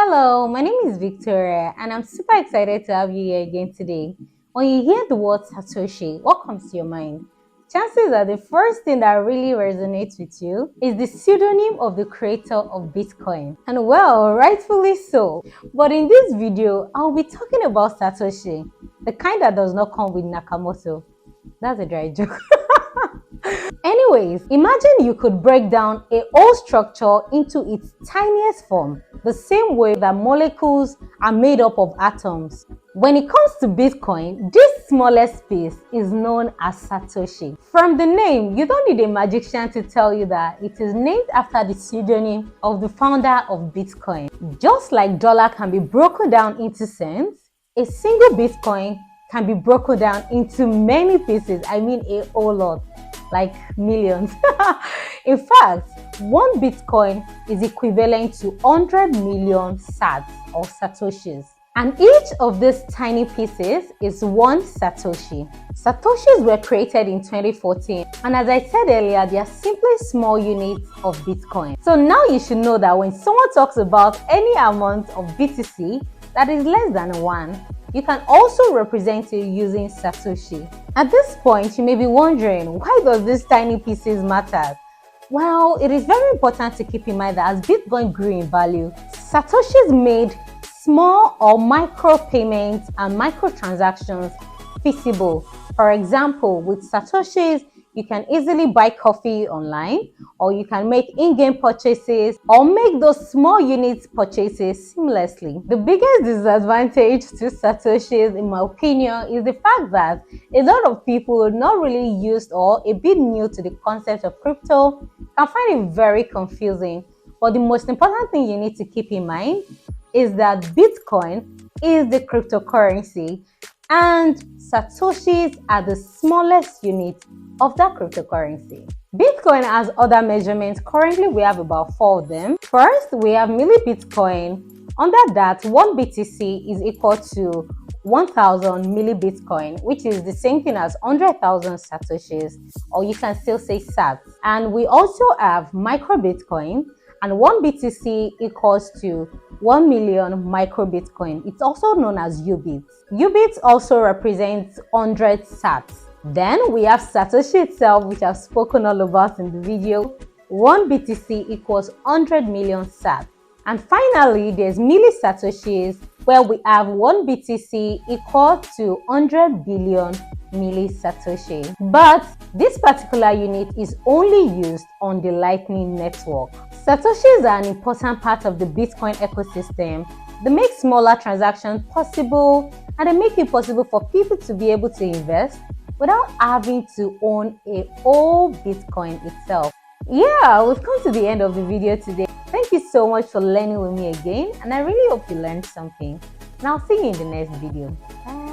Hello, my name is Victoria and I'm super excited to have you here again today. When you hear the word Satoshi, what comes to your mind? Chances are the first thing that really resonates with you is the pseudonym of the creator of Bitcoin. And well, rightfully so. But in this video, I'll be talking about Satoshi, the kind that does not come with Nakamoto. That's a dry joke. Anyways, imagine you could break down a whole structure into its tiniest form, the same way that molecules are made up of atoms. When it comes to Bitcoin, this smallest piece is known as Satoshi. From the name, you don't need a magician to tell you that it is named after the pseudonym of the founder of Bitcoin. Just like dollar can be broken down into cents, a single Bitcoin can be broken down into many pieces. I mean a whole lot. Like millions. In fact, one Bitcoin is equivalent to 100 million sats or satoshis. And each of these tiny pieces is one Satoshi. Satoshis were created in 2014, and as I said earlier, they are simply small units of Bitcoin. So now you should know that when someone talks about any amount of BTC that is less than one, you can also represent it using Satoshi. At this point, you may be wondering, why does these tiny pieces matter? Well, it is very important to keep in mind that as Bitcoin grew in value, Satoshis made small or micro payments and microtransactions feasible. For example, with Satoshis, you can easily buy coffee online, or you can make in-game purchases, or make those small unit purchases seamlessly. The biggest disadvantage to Satoshis, in my opinion, is the fact that a lot of people not really used or a bit new to the concept of crypto can find it very confusing. But the most important thing you need to keep in mind is that Bitcoin is the cryptocurrency and Satoshis are the smallest unit of that cryptocurrency. Bitcoin has other measurements. Currently, we have about 4 of them. First, we have millibitcoin. Under that, 1 BTC is equal to 1000 millibitcoin, which is the same thing as 100,000 satoshis, or you can still say sats. And we also have microbitcoin, and 1 BTC equals to 1 million microbitcoin. It's also known as UBITs. UBITs also represents 100 sats. Then we have Satoshi itself, which I've spoken all about in the video. 1 BTC equals 100 million sats. And finally, there's millisatoshis, where we have 1 BTC equal to 100 billion millisatoshi. But this particular unit is only used on the Lightning Network. Satoshis are an important part of the Bitcoin ecosystem. They make smaller transactions possible, and they make it possible for people to be able to invest without having to own a whole Bitcoin itself. Yeah, we've come to the end of the video today. Thank you so much for learning with me again, and I really hope you learned something. And I'll see you in the next video. Bye.